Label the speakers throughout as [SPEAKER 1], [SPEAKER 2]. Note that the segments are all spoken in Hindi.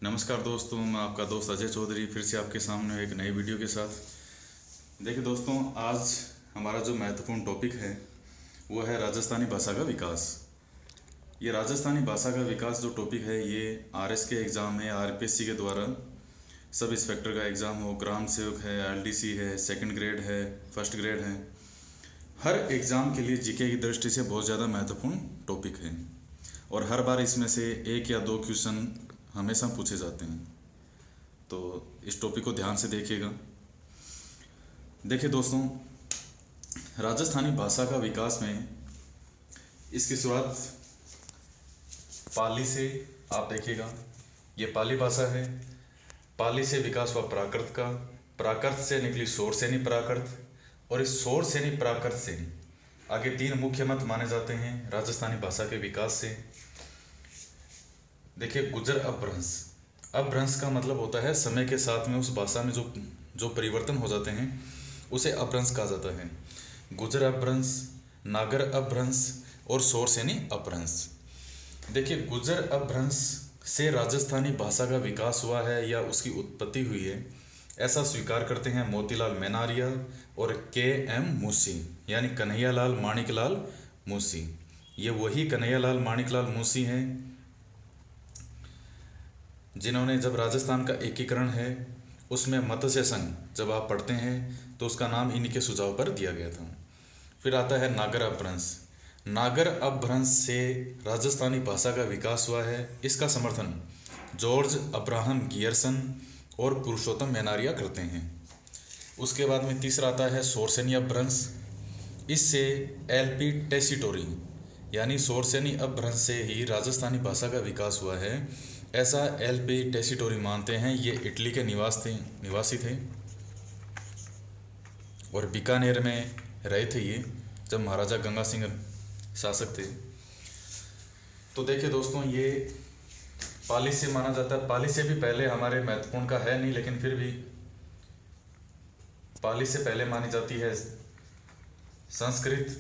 [SPEAKER 1] नमस्कार दोस्तों, मैं आपका दोस्त अजय चौधरी फिर से आपके सामने एक नई वीडियो के साथ। देखिए दोस्तों, आज हमारा जो महत्वपूर्ण टॉपिक है वो है राजस्थानी भाषा का विकास। ये राजस्थानी भाषा का विकास जो टॉपिक है ये आरएस के एग्ज़ाम है, आरपीएससी के द्वारा सब इंस्पेक्टर का एग्ज़ाम हो, ग्राम सेवक है, एलडीसी है, सेकंड ग्रेड है, फर्स्ट ग्रेड है, हर एग्ज़ाम के लिए जीके की दृष्टि से बहुत ज़्यादा महत्वपूर्ण टॉपिक है और हर बार इसमें से एक या दो क्वेश्चन हमेशा पूछे जाते हैं। तो इस टॉपिक को ध्यान से देखिएगा। देखिए दोस्तों, राजस्थानी भाषा का विकास में इसकी शुरुआत पाली से, आप देखिएगा ये पाली भाषा है। पाली से विकास हुआ प्राकृत का, प्राकृत से निकली शौरसेनी प्राकृत और इस शौरसेनी प्राकृत से आगे तीन मुख्य मत माने जाते हैं राजस्थानी भाषा के विकास से। देखिए, गुर्जर अपभ्रंश। अपभ्रंश का मतलब होता है समय के साथ में उस भाषा में जो परिवर्तन हो जाते हैं उसे अपभ्रंश कहा जाता है। गुर्जर अपभ्रंश, नागर अपभ्रंश और शौरसेनी अपभ्रंश। देखिए, गुर्जर अपभ्रंश से राजस्थानी भाषा का विकास हुआ है या उसकी उत्पत्ति हुई है, ऐसा स्वीकार करते हैं मोतीलाल मेनारिया और के.एम. मूसी, यानी कन्हैयालाल माणिकलाल मूसी। ये वही कन्हैयालाल माणिकलाल मूसी हैं जिन्होंने, जब राजस्थान का एकीकरण है उसमें मत्स्य संघ जब आप पढ़ते हैं तो उसका नाम इन्हीं के सुझाव पर दिया गया था। फिर आता है नागर अपभ्रंश। नागर अपभ्रंश से राजस्थानी भाषा का विकास हुआ है। इसका समर्थन जॉर्ज अब्राहम गियर्सन और पुरुषोत्तम मेनारिया करते हैं। उसके बाद में तीसरा आता है शौरसेनी अपभ्रंश। इससे एल.पी. टेसीटोरी यानी शौरसेनी अपभ्रंश से ही राजस्थानी भाषा का विकास हुआ है, ऐसा एल.पी. टेसीटोरी मानते हैं। ये इटली के निवासी थे और बीकानेर में रहे थे ये जब महाराजा गंगा सिंह शासक थे। तो देखिए दोस्तों, ये पाली से माना जाता है। पाली से भी पहले हमारे महत्वपूर्ण का है नहीं, लेकिन फिर भी पाली से पहले मानी जाती है संस्कृत,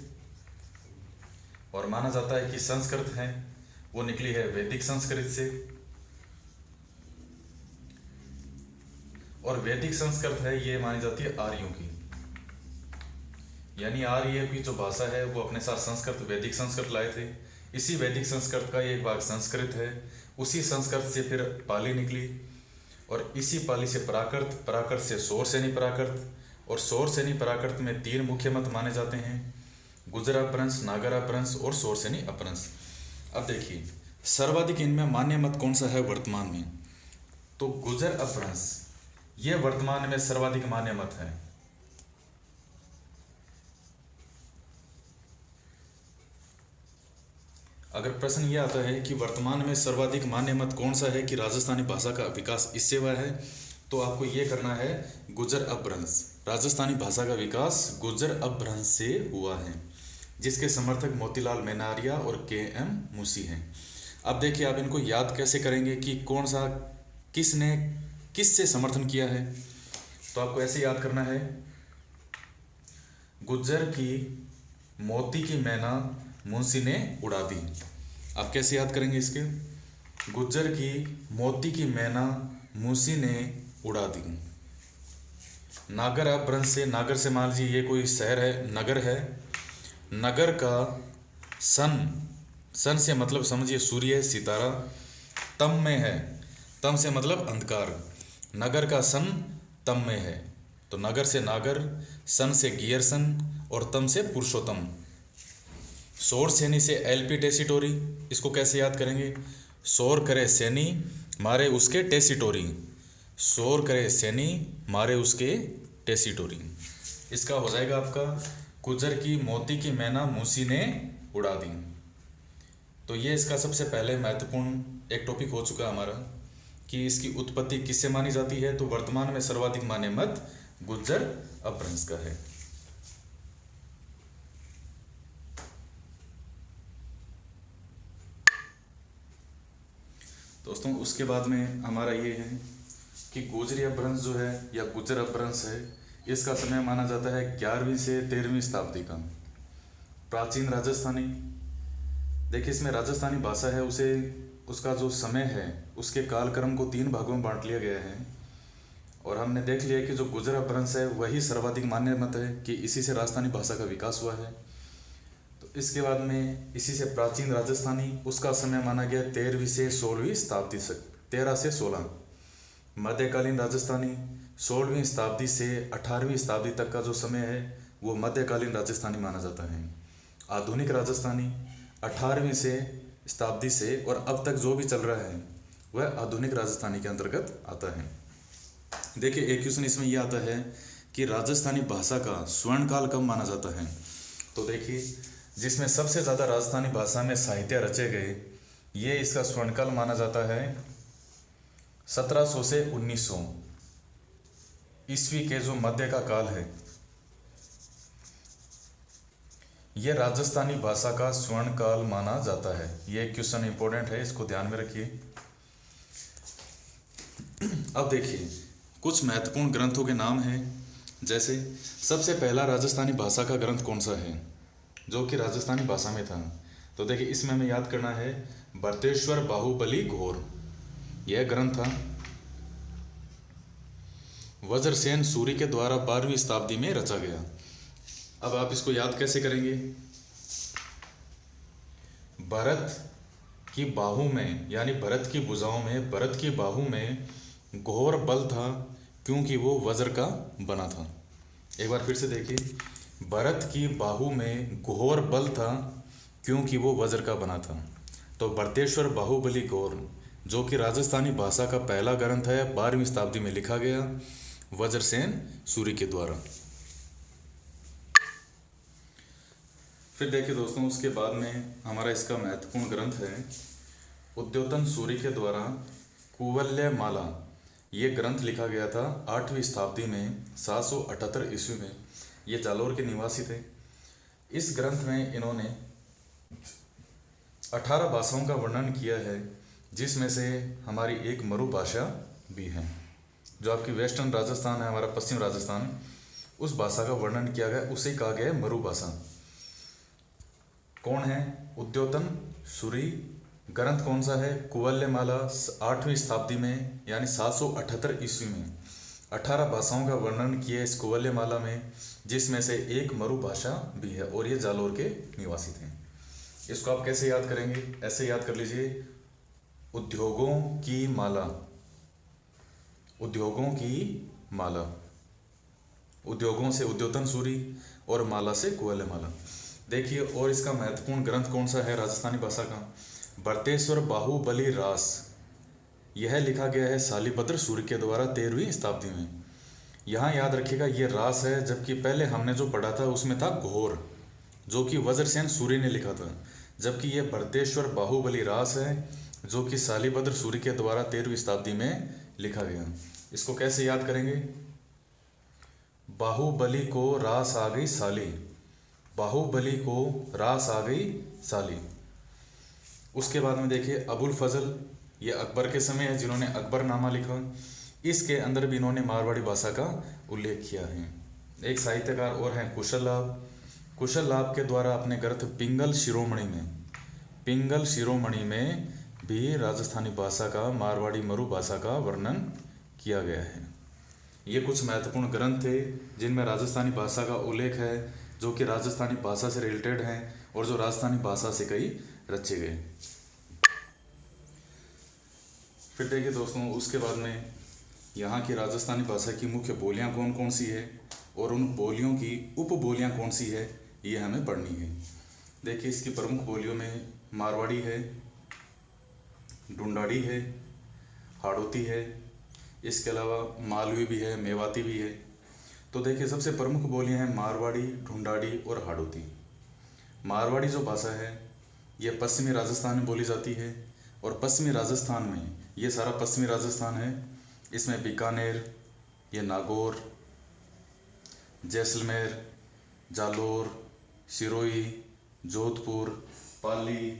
[SPEAKER 1] और माना जाता है कि संस्कृत है वो निकली है वैदिक संस्कृत से, और वैदिक संस्कृत है ये मानी जाती है आर्यों की, यानी आर्य की जो भाषा है वो अपने साथ संस्कृत, वैदिक संस्कृत लाए थे। इसी वैदिक संस्कृत का एक भाग संस्कृत है। उसी संस्कृत से फिर पाली निकली और इसी पाली से प्राकृत, प्राकृत से शौरसेनी प्राकृत, और शौरसेनी प्राकृत में तीन मुख्य मत माने जाते हैं, गुर्जर अपभ्रंश, नागर अपभ्रंश और शौरसेनी अपभ्रंश। अब देखिए, सर्वाधिक इनमें मान्य मत कौन सा है वर्तमान में? तो गुर्जर अपभ्रंश ये वर्तमान में सर्वाधिक मान्य मत है। अगर प्रश्न ये आता है कि वर्तमान में सर्वाधिक मान्य मत कौन सा है कि राजस्थानी भाषा का विकास इससे हुआ है, तो आपको ये करना है गुर्जर अपभ्रंश। राजस्थानी भाषा का विकास गुर्जर अपभ्रंश से हुआ है, जिसके समर्थक मोतीलाल मेनारिया और के.एम. मूसी हैं। अब देखिए, आप इनको याद कैसे करेंगे कि कौन सा, किसने किससे समर्थन किया है? तो आपको ऐसे याद करना है, गुर्जर की मोती की मैना मुंशी ने उड़ा दी। आप कैसे याद करेंगे इसके? गुर्जर की मोती की मैना मुंशी ने उड़ा दी। नागर अपभ्रंश से, नागर से मान लीजिए ये कोई शहर है, नगर है, नगर का सन से मतलब समझिए सूर्य, सितारा, तम में है, तम से मतलब अंधकार, नगर का सन तम में है, तो नगर से नागर, सन से गियरसन और तम से पुरुषोत्तम। शौरसेनी से एल.पी. टेसीटोरी, इसको कैसे याद करेंगे? शौर करे सैनी मारे उसके टेसीटोरी, शौर करे सैनी मारे उसके टेसीटोरी। इसका हो जाएगा आपका गुर्जर की मोती की मैना मूसी ने उड़ा दी। तो ये इसका सबसे पहले महत्वपूर्ण एक टॉपिक हो चुका हमारा कि इसकी उत्पत्ति किससे मानी जाती है। तो वर्तमान में सर्वाधिक मान्य मत गुर्जर अपभ्रंश का है। दोस्तों, उसके बाद में हमारा ये है कि गोजरी अपभ्रंश जो है या गुर्जर अपभ्रंश है, इसका समय माना जाता है 11वीं से 13वीं शताब्दी का। प्राचीन राजस्थानी, देखिए इसमें राजस्थानी भाषा है उसे उसका जो समय है उसके कालक्रम को 3 भागों में बांट लिया गया है। और हमने देख लिया कि जो गुर्जर अपभ्रंश है वही सर्वाधिक मान्य मत है कि इसी से राजस्थानी भाषा का विकास हुआ है। तो इसके बाद में इसी से प्राचीन राजस्थानी, उसका समय माना गया 13वीं से 16वीं शताब्दी तक, 13 से 16। मध्यकालीन राजस्थानी 16वीं शताब्दी से 18वीं शताब्दी तक का जो समय है वो मध्यकालीन राजस्थानी माना जाता है। आधुनिक राजस्थानी 18वीं से शताब्दी से और अब तक जो भी चल रहा है वह आधुनिक राजस्थानी के अंतर्गत आता है। देखिए एक क्वेश्चन इसमें यह आता है कि राजस्थानी भाषा का स्वर्णकाल कब माना जाता है। तो देखिए जिसमें सबसे ज़्यादा राजस्थानी भाषा में साहित्य रचे गए, ये इसका स्वर्णकाल माना जाता है 1700 से 1900 ईस्वी के जो मध्य का काल है, यह राजस्थानी भाषा का स्वर्ण काल माना जाता है। यह क्वेश्चन इंपॉर्टेंट है, इसको ध्यान में रखिए। अब देखिए कुछ महत्वपूर्ण ग्रंथों के नाम हैं। जैसे सबसे पहला राजस्थानी भाषा का ग्रंथ कौन सा है जो कि राजस्थानी भाषा में था। तो देखिए इसमें हमें याद करना है भरतेश्वर बाहुबली घोर, यह ग्रंथ था वज्रसेन सूरी के द्वारा 12वीं शताब्दी में रचा गया। अब आप इसको याद कैसे करेंगे। भरत की बाहु में यानी भरत की भुजाओं में, भरत की बाहु में घोर बल था क्योंकि वो वज्र का बना था। एक बार फिर से देखिए, भरत की बाहु में घोर बल था क्योंकि वो वज्र का बना था। तो भरतेश्वर बाहुबली घोर जो कि राजस्थानी भाषा का पहला ग्रंथ है, 12वीं शताब्दी में लिखा गया वज्रसेन सूरी के द्वारा। फिर देखिए दोस्तों उसके बाद में हमारा इसका महत्वपूर्ण ग्रंथ है उद्योतन सूरी के द्वारा कुवलयमाला। ये ग्रंथ लिखा गया था 8वीं शताब्दी में 778 ईस्वी में। ये जालोर के निवासी थे। इस ग्रंथ में इन्होंने 18 भाषाओं का वर्णन किया है, जिसमें से हमारी एक मरु भाषा भी है। जो आपकी वेस्टर्न राजस्थान है, हमारा पश्चिम राजस्थान, उस भाषा का वर्णन किया गया, उसे कहा गया मरु भाषा। कौन है? उद्योतन सूरी। ग्रंथ कौन सा है? कुवलयमाला। 8वीं शताब्दी में यानी 778 ईस्वी में 18 भाषाओं का वर्णन किया इस कुवलयमाला में, जिसमें से एक मरु भाषा भी है और ये जालोर के निवासी थे। इसको आप कैसे याद करेंगे? ऐसे याद कर लीजिए, उद्योगों की माला, उद्योगों की माला। उद्योगों से उद्योतन सूरी और माला से कुवलयमाला। देखिए और इसका महत्वपूर्ण ग्रंथ कौन सा है राजस्थानी भाषा का? भरतेश्वर बाहुबली रास। यह लिखा गया है शालिभद्र सूर्य के द्वारा 13वीं शताब्दी में। यहाँ याद रखिएगा ये रास है, जबकि पहले हमने जो पढ़ा था उसमें था घोर, जो कि वज्रसेन सूर्य ने लिखा था। जबकि ये भरतेश्वर बाहुबली रास है जो कि शालिभद्र सूर्य के द्वारा 13वीं शताब्दी में लिखा गया। इसको कैसे याद करेंगे? बाहुबली को रास आ गई साली, बाहुबली को रास आ गई साली। उसके बाद में देखिए अबुल फजल, ये अकबर के समय है जिन्होंने अकबरनामा लिखा। इसके अंदर भी इन्होंने मारवाड़ी भाषा का उल्लेख किया है। एक साहित्यकार और हैं कुशल लाभ। कुशल लाभ के द्वारा अपने ग्रंथ पिंगल शिरोमणि में, पिंगल शिरोमणि में भी राजस्थानी भाषा का, मारवाड़ी मरु भाषा का वर्णन किया गया है। ये कुछ महत्वपूर्ण ग्रंथ थे जिनमें राजस्थानी भाषा का उल्लेख है, जो कि राजस्थानी भाषा से रिलेटेड हैं और जो राजस्थानी भाषा से कई रचे गए। फिर देखिए दोस्तों उसके बाद में यहाँ की राजस्थानी भाषा की मुख्य बोलियाँ कौन कौन सी है और उन बोलियों की उपबोलियाँ कौन सी है, ये हमें पढ़नी है। देखिए इसकी प्रमुख बोलियों में मारवाड़ी है, ढूंढाड़ी है, हाड़ौती है, इसके अलावा मालवी भी है, मेवाती भी है। तो देखिए सबसे प्रमुख बोलियां हैं मारवाड़ी, ढूंढाड़ी और हाड़ौती। मारवाड़ी जो भाषा है ये पश्चिमी राजस्थान में बोली जाती है और पश्चिमी राजस्थान में, ये सारा पश्चिमी राजस्थान है, इसमें बीकानेर, ये नागौर, जैसलमेर, जालोर, सिरोही, जोधपुर, पाली,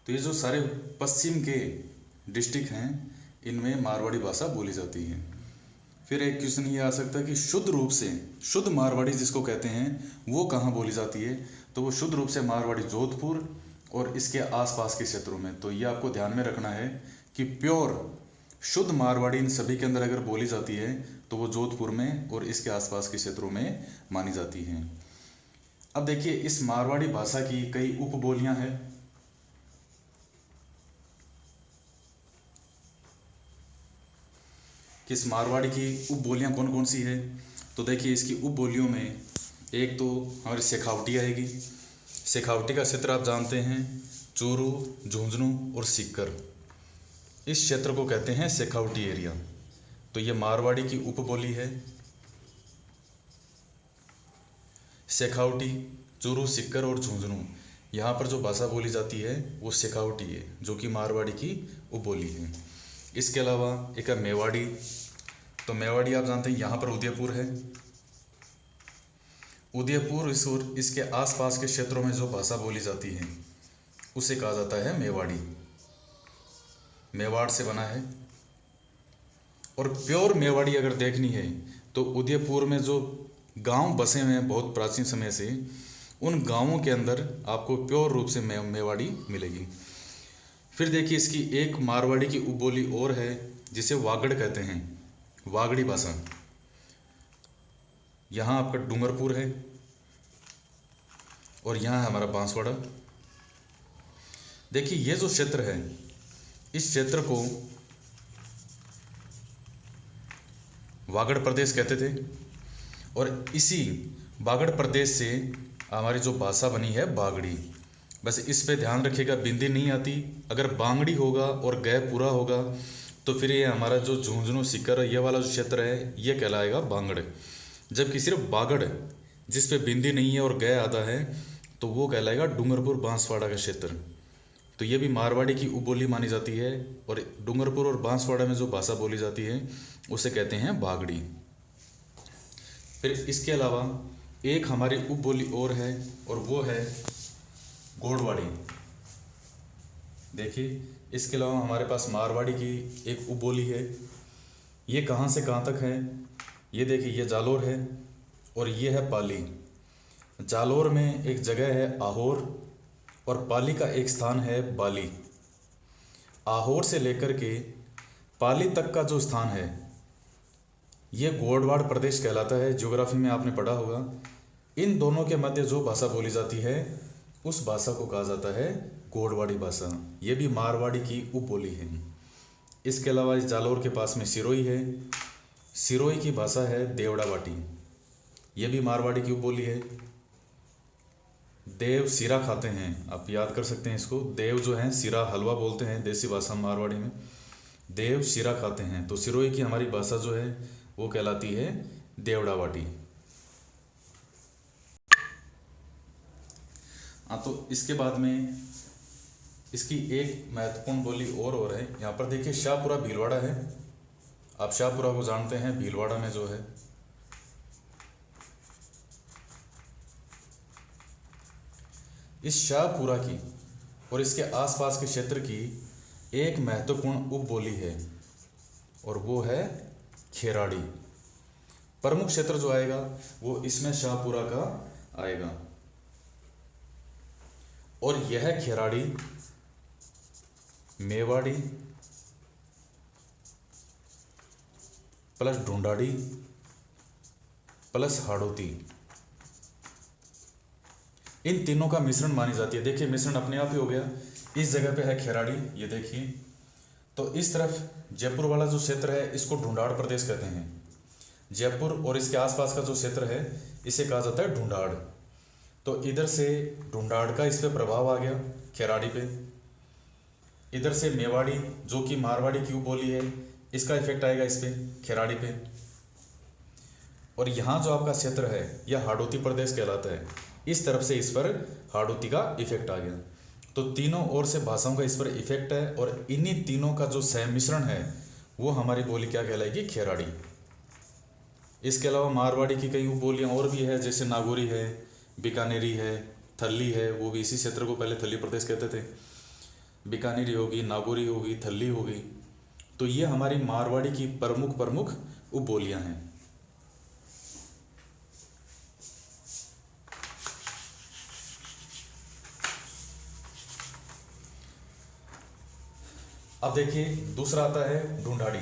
[SPEAKER 1] तो ये जो सारे पश्चिम के डिस्ट्रिक्ट हैं इनमें मारवाड़ी भाषा बोली जाती है। फिर एक क्वेश्चन ये आ सकता है कि शुद्ध रूप से, शुद्ध मारवाड़ी जिसको कहते हैं वो कहाँ बोली जाती है? तो वो शुद्ध रूप से मारवाड़ी जोधपुर और इसके आसपास के क्षेत्रों में। तो ये आपको ध्यान में रखना है कि प्योर शुद्ध मारवाड़ी इन सभी के अंदर अगर बोली जाती है तो वो जोधपुर में और इसके आसपास के क्षेत्रों में मानी जाती हैं। अब देखिए, इस मारवाड़ी भाषा की कई उपबोलियां हैं। किस मारवाड़ी की उपबोलियां कौन कौन सी है? तो देखिए, इसकी उपबोलियों में एक तो हमारी शेखावटी आएगी। शेखावटी का क्षेत्र आप जानते हैं, चूरू, झुंझुनू और सीकर, इस क्षेत्र को कहते हैं शेखावटी एरिया। तो ये मारवाड़ी की उपबोली है। शेखावटी, चूरू, सीकर और झुंझुनू, यहाँ पर जो भाषा बोली जाती है वो शेखावटी है, जो कि मारवाड़ी की उपबोली है। इसके अलावा एक है मेवाड़ी। तो मेवाड़ी आप जानते हैं, यहाँ पर उदयपुर है। उदयपुर और इसके आसपास के क्षेत्रों में जो भाषा बोली जाती है उसे कहा जाता है मेवाड़ी। मेवाड़ से बना है। और प्योर मेवाड़ी अगर देखनी है तो उदयपुर में जो गांव बसे हुए हैं बहुत प्राचीन समय से, उन गांवों के अंदर आपको प्योर रूप से मेवाड़ी मिलेगी। फिर देखिए, इसकी एक मारवाड़ी की उपबोली और है जिसे वागड़ कहते हैं, वागड़ी भाषा। यहाँ आपका डूंगरपुर है और यहाँ है हमारा बांसवाड़ा। देखिए, ये जो क्षेत्र है, इस क्षेत्र को वागड़ प्रदेश कहते थे और इसी वागड़ प्रदेश से हमारी जो भाषा बनी है बागड़ी। बस इस पे ध्यान रखिएगा, बिंदी नहीं आती। अगर बांगड़ी होगा और गै पूरा होगा तो फिर ये हमारा जो झुंझुनू, सीकर, ये वाला जो क्षेत्र है ये कहलाएगा बांगड़। जबकि सिर्फ बागड़ जिस पे बिंदी नहीं है और गै आधा है तो वो कहलाएगा डूंगरपुर, बांसवाड़ा का क्षेत्र। तो ये भी मारवाड़ी की उपबोली मानी जाती है और डूंगरपुर और बांसवाड़ा में जो भाषा बोली जाती है उसे कहते हैं बागड़ी। फिर इसके अलावा एक हमारी उपबोली और है और वो है गोड़वाड़ी। देखिए, इसके अलावा हमारे पास मारवाड़ी की एक उपबोली है। ये कहाँ से कहाँ तक है? ये देखिए, ये जालोर है और ये है पाली। जालोर में एक जगह है आहोर और पाली का एक स्थान है बाली। आहोर से लेकर के पाली तक का जो स्थान है ये गोड़वाड़ प्रदेश कहलाता है। ज्योग्राफी में आपने पढ़ा होगा। इन दोनों के मध्य जो भाषा बोली जाती है उस भाषा को कहा जाता है गोड़वाड़ी भाषा। ये भी मारवाड़ी की उपबोली है। इसके अलावा इस जालोर के पास में सिरोही है। सिरोही की भाषा है देवड़ावाटी। ये भी मारवाड़ी की उपबोली है। देव सिरा खाते हैं, आप याद कर सकते हैं इसको। देव जो है सिरा हलवा बोलते हैं देसी भाषा मारवाड़ी में। देव सिरा खाते हैं। तो सिरोही की हमारी भाषा जो है वो कहलाती है देवड़ावाटी। हाँ, तो इसके बाद में इसकी एक महत्वपूर्ण बोली और है। यहाँ पर देखिए, शाहपुरा भीलवाड़ा है। आप शाहपुरा को जानते हैं, भीलवाड़ा में जो है। इस शाहपुरा की और इसके आसपास के क्षेत्र की एक महत्वपूर्ण उपबोली है और वो है खेराड़ी। प्रमुख क्षेत्र जो आएगा वो इसमें शाहपुरा का आएगा। और यह खेराड़ी मेवाड़ी प्लस ढूंढाड़ी प्लस हाड़ौती, इन तीनों का मिश्रण मानी जाती है। देखिए, मिश्रण अपने आप ही हो गया। इस जगह पे है खेराड़ी, ये देखिए। तो इस तरफ जयपुर वाला जो क्षेत्र है इसको ढूंढाड़ प्रदेश कहते हैं। जयपुर और इसके आसपास का जो क्षेत्र है इसे कहा जाता है ढूंढाड़। तो इधर से ढूंढाड़ का इस पे प्रभाव आ गया खेराड़ी पे। इधर से मेवाड़ी जो कि मारवाड़ी की उपबोली है, इसका इफेक्ट आएगा इस पे खेराड़ी पे। और यहाँ जो आपका क्षेत्र है यह हाड़ौती प्रदेश कहलाता है। इस तरफ से इस पर हाड़ौती का इफेक्ट आ गया। तो तीनों ओर से भाषाओं का इस पर इफेक्ट है और इन्हीं तीनों का जो सहमिश्रण है वो हमारी बोली क्या कहलाएगी? खेराड़ी। इसके अलावा मारवाड़ी की कई उपबोलियाँ और भी है, जैसे नागौरी है, बीकानेरी है, थल्ली है। वो भी इसी क्षेत्र को पहले थल्ली प्रदेश कहते थे। बीकानेरी होगी, नागौरी होगी, थल्ली होगी। तो ये हमारी मारवाड़ी की प्रमुख उपबोलियाँ हैं। अब देखिए दूसरा आता है ढूंढाड़ी।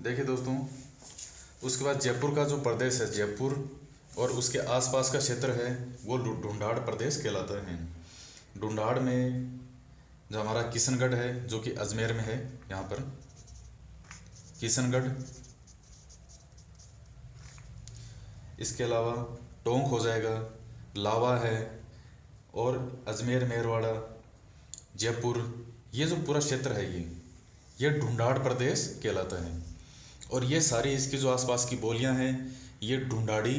[SPEAKER 1] देखिए दोस्तों, उसके बाद जयपुर का जो प्रदेश है, जयपुर और उसके आसपास का क्षेत्र है, वो ढूंढाड़ प्रदेश कहलाता है। ढूंढाड़ में जो हमारा किशनगढ़ है, जो कि अजमेर में है, यहाँ पर किशनगढ़, इसके अलावा टोंक हो जाएगा, लावा है, और अजमेर, मेरवाड़ा, जयपुर, ये जो पूरा क्षेत्र है ये ढूंढाड़ प्रदेश कहलाता है। और ये सारी इसकी जो आसपास की बोलियां हैं, ये ढूंढाड़ी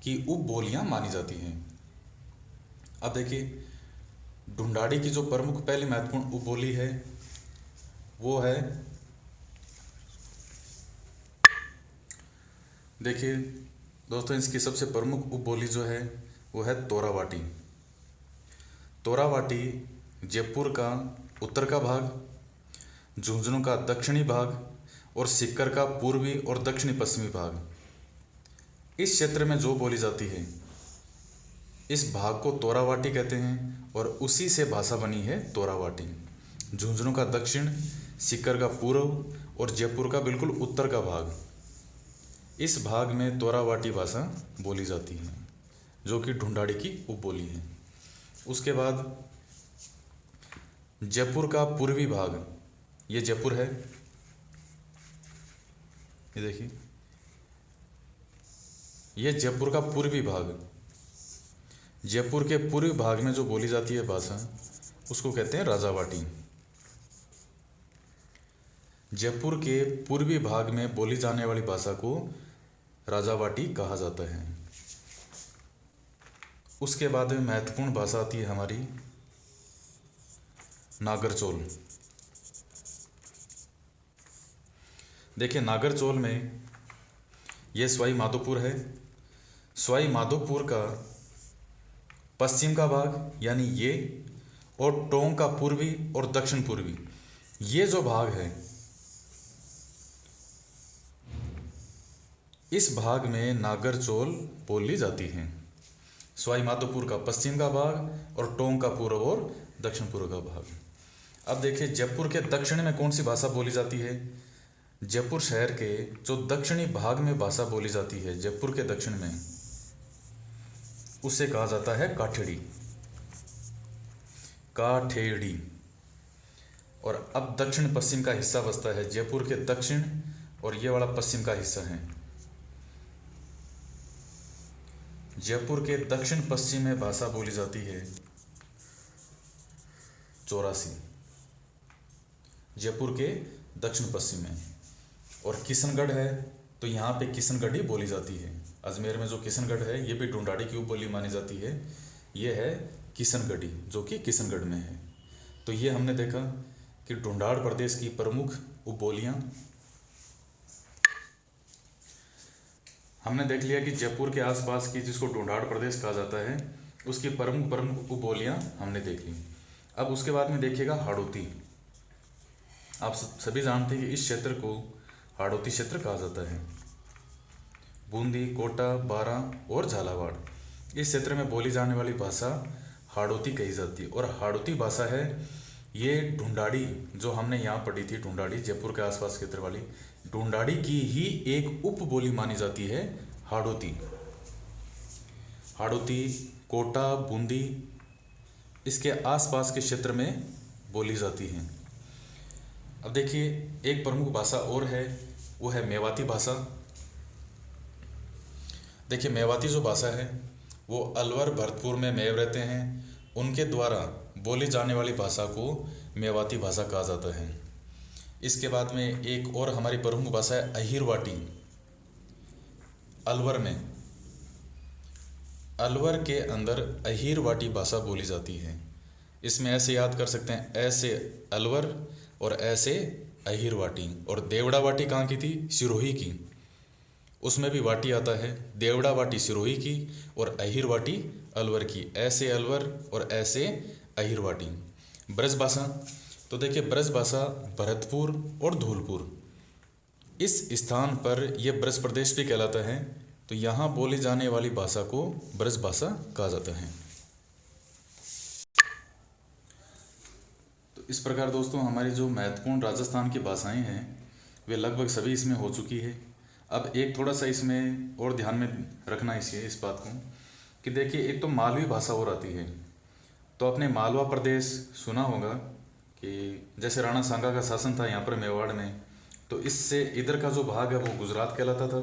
[SPEAKER 1] की उप बोलियां मानी जाती हैं। अब देखिए ढूंढाड़ी की जो प्रमुख पहली महत्वपूर्ण उपबोली है वो है, देखिए दोस्तों, इसकी सबसे प्रमुख उपबोली जो है वो है तोरावाटी। तोरावाटी जयपुर का उत्तर का भाग, झुंझुनू का दक्षिणी भाग और सीकर का पूर्वी और दक्षिणी पश्चिमी भाग, इस क्षेत्र में जो बोली जाती है इस भाग को तोरावाटी कहते हैं, और उसी से भाषा बनी है तोरावाटी। झुंझुनू का दक्षिण, सीकर का पूर्व और जयपुर का बिल्कुल उत्तर का भाग, इस भाग में तोरावाटी भाषा बोली जाती है, जो कि ढूंढाड़ी की उपबोली है। उसके बाद जयपुर का पूर्वी भाग, ये जयपुर है, ये देखिए, ये जयपुर का पूर्वी भाग, जयपुर के पूर्वी भाग में जो बोली जाती है भाषा उसको कहते हैं राजावाटी। जयपुर के पूर्वी भाग में बोली जाने वाली भाषा को राजावाटी कहा जाता है। उसके बाद में महत्वपूर्ण भाषा आती है हमारी नागरचोल। देखिए नागरचोल में ये सवाई माधोपुर है, सवाई माधोपुर का पश्चिम का भाग यानी ये, और टोंक का पूर्वी और दक्षिण पूर्वी, ये जो भाग है, इस भाग में नागरचोल बोली जाती है। सवाई माधोपुर का पश्चिम का भाग और टोंक का पूर्व और दक्षिण पूर्व का भाग। अब देखिए जयपुर के दक्षिण में कौन सी भाषा बोली जाती है। जयपुर शहर के जो दक्षिणी भाग में भाषा बोली जाती है, जयपुर के दक्षिण में, उसे कहा जाता है काठेड़ी, काठेड़ी। और अब दक्षिण पश्चिम का हिस्सा बचता है, जयपुर के दक्षिण और ये वाला पश्चिम का हिस्सा है। जयपुर के दक्षिण पश्चिम में भाषा बोली जाती है चौरासी, जयपुर के दक्षिण पश्चिम में। और किशनगढ़ है तो यहाँ पे किशनगढ़ी बोली जाती है। अजमेर में जो किशनगढ़ है ये भी ढूंढाड़ी की उपबोली मानी जाती है, ये है किशनगढ़ी, जो कि किशनगढ़ में है। तो ये हमने देखा कि ढूंढाड़ प्रदेश की प्रमुख उपबोलियाँ। हमने देख लिया कि जयपुर के आसपास की, जिसको ढूंढाड़ प्रदेश कहा जाता है, उसकी प्रमुख उपबोलियाँ हमने देख ली। अब उसके बाद में देखिएगा हाड़ौती। आप सभी जानते हैं कि इस क्षेत्र को हाड़ौती क्षेत्र कहा जाता है। बूंदी, कोटा, बारा और झालावाड़, इस क्षेत्र में बोली जाने वाली भाषा हाड़ौती कही जाती है। और हाड़ौती भाषा है ये ढूंढाड़ी, जो हमने यहाँ पढ़ी थी, ढूंढाड़ी जयपुर के आसपास क्षेत्र वाली, ढूंढाड़ी की ही एक उप बोली मानी जाती है हाड़ौती। हाड़ौती कोटा, बूंदी, इसके आसपास के क्षेत्र में बोली जाती हैं। अब देखिए एक प्रमुख भाषा और है, वो है मेवाती भाषा। देखिए मेवाती जो भाषा है वो अलवर, भरतपुर में मेव रहते हैं, उनके द्वारा बोली जाने वाली भाषा को मेवाती भाषा कहा जाता है। इसके बाद में एक और हमारी प्रमुख भाषा है अहिरवाटी, अलवर में, अलवर के अंदर अहीरवाटी भाषा बोली जाती है। इसमें ऐसे याद कर सकते हैं, ऐसे अलवर और ऐसे अहीरवाटी। और देवड़ावाटी कहाँ की थी? सिरोही की। उसमें भी वाटी आता है। देवड़ावाटी सिरोही की और अहीरवाटी अलवर की। ऐसे अलवर और ऐसे अहीरवाटी। ब्रज भाषा, तो देखिए ब्रज भाषा भरतपुर और धौलपुर इस स्थान पर यह ब्रज प्रदेश भी कहलाता है। तो यहाँ बोली जाने वाली भाषा को ब्रज भाषा कहा जाता है। तो इस प्रकार दोस्तों हमारी जो महत्वपूर्ण राजस्थान की भाषाएं हैं वे लगभग सभी इसमें हो चुकी है। अब एक थोड़ा सा इसमें और ध्यान में रखना इस बात को कि देखिए एक तो मालवी भाषा और आती है। तो अपने मालवा प्रदेश सुना होगा कि जैसे राणा सांगा का शासन था यहाँ पर मेवाड़ में, तो इससे इधर का जो भाग है वो गुजरात कहलाता था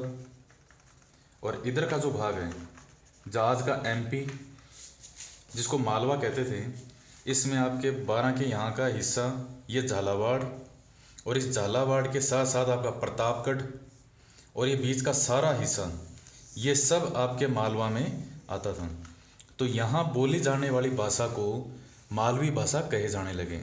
[SPEAKER 1] और इधर का जो भाग है जहाज का एमपी जिसको मालवा कहते थे, इसमें आपके 12 के यहाँ का हिस्सा ये झालावाड़ और इस झालावाड़ के साथ साथ आपका प्रतापगढ़ और ये बीच का सारा हिस्सा ये सब आपके मालवा में आता था। तो यहाँ बोली जाने वाली भाषा को मालवी भाषा कहे जाने लगे।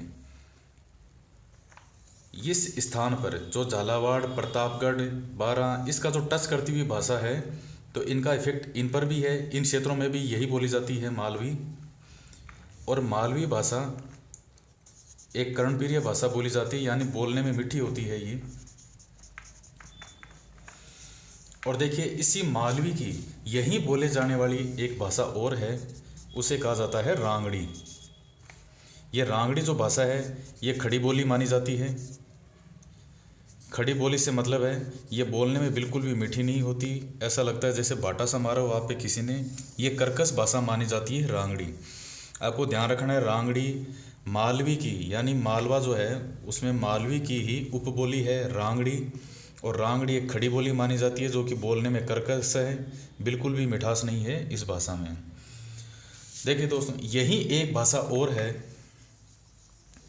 [SPEAKER 1] इस स्थान पर जो झालावाड़, प्रतापगढ़, बारां इसका जो टच करती हुई भाषा है तो इनका इफेक्ट इन पर भी है। इन क्षेत्रों में भी यही बोली जाती है मालवी। और मालवी भाषा एक कर्णप्रिय भाषा बोली जाती है, यानी बोलने में मीठी होती है ये। और देखिए इसी मालवी की यहीं बोले जाने वाली एक भाषा और है, उसे कहा जाता है रांगड़ी। ये रांगड़ी जो भाषा है ये खड़ी बोली मानी जाती है। खड़ी बोली से मतलब है ये बोलने में बिल्कुल भी मीठी नहीं होती, ऐसा लगता है जैसे बाटा सा मारा हो आप पे किसी ने। ये कर्कश भाषा मानी जाती है रांगड़ी। आपको ध्यान रखना है रांगड़ी मालवी की, यानी मालवा जो है उसमें मालवी की ही उपबोली है रांगड़ी। और रांगड़ी एक खड़ी बोली मानी जाती है जो कि बोलने में कर्कश है, बिल्कुल भी मिठास नहीं है इस भाषा में। देखिए दोस्तों यही एक भाषा और है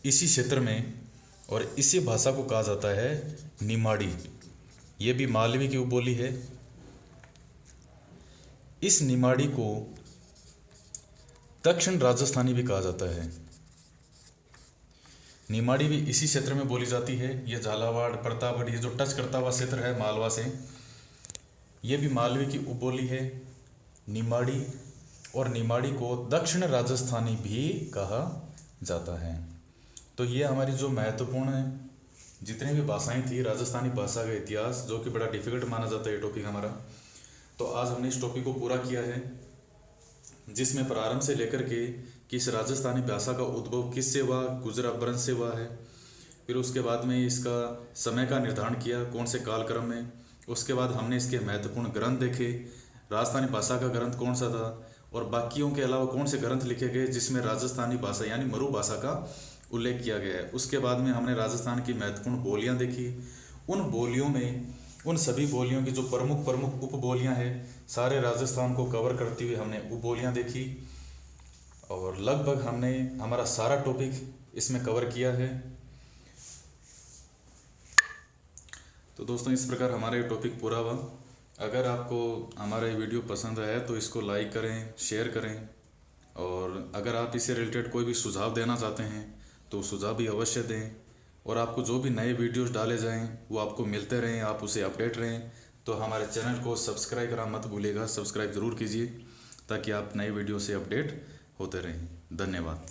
[SPEAKER 1] इसी क्षेत्र में और इसी भाषा को कहा जाता है निमाड़ी। ये भी मालवी की उपबोली है। इस निमाड़ी को दक्षिण राजस्थानी भी कहा जाता है। निमाड़ी भी इसी क्षेत्र में बोली जाती है। ये झालावाड़, प्रतापगढ़ ये जो टच करता हुआ क्षेत्र है मालवा से, ये भी मालवी की उपबोली है निमाड़ी। और निमाड़ी को दक्षिण राजस्थानी भी कहा जाता है। तो ये हमारी जो महत्वपूर्ण जितनी भी भाषाएं थी राजस्थानी भाषा का इतिहास, जो कि बड़ा डिफिकल्ट माना जाता है ये टॉपिक हमारा। तो आज हमने इस टॉपिक को पूरा किया है, जिसमें प्रारंभ से लेकर के कि इस राजस्थानी भाषा का उद्भव किससे हुआ, गुजरात वंश से हुआ है। फिर उसके बाद में इसका समय का निर्धारण किया कौन से कालक्रम में। उसके बाद हमने इसके महत्वपूर्ण ग्रंथ देखे, राजस्थानी भाषा का ग्रंथ कौन सा था और बाकियों के अलावा कौन से ग्रंथ लिखे गए जिसमें राजस्थानी भाषा यानी मरु भाषा का उल्लेख किया गया है। उसके बाद में हमने राजस्थान की महत्वपूर्ण बोलियां देखी। उन बोलियों में उन सभी बोलियों की जो प्रमुख प्रमुख उपबोलियां हैं सारे राजस्थान को कवर करती हुई हमने उपबोलियां देखी और लगभग हमने हमारा सारा टॉपिक इसमें कवर किया है। तो दोस्तों इस प्रकार हमारा ये टॉपिक पूरा हुआ। अगर आपको हमारा ये वीडियो पसंद आया तो इसको लाइक करें, शेयर करें और अगर आप इससे रिलेटेड कोई भी सुझाव देना चाहते हैं तो सुझाव भी अवश्य दें। और आपको जो भी नए वीडियोस डाले जाएं वो आपको मिलते रहें, आप उसे अपडेट रहें। तो हमारे चैनल को सब्सक्राइब करना मत भूलिएगा, सब्सक्राइब ज़रूर कीजिए ताकि आप नए वीडियो से अपडेट होते रहें। धन्यवाद।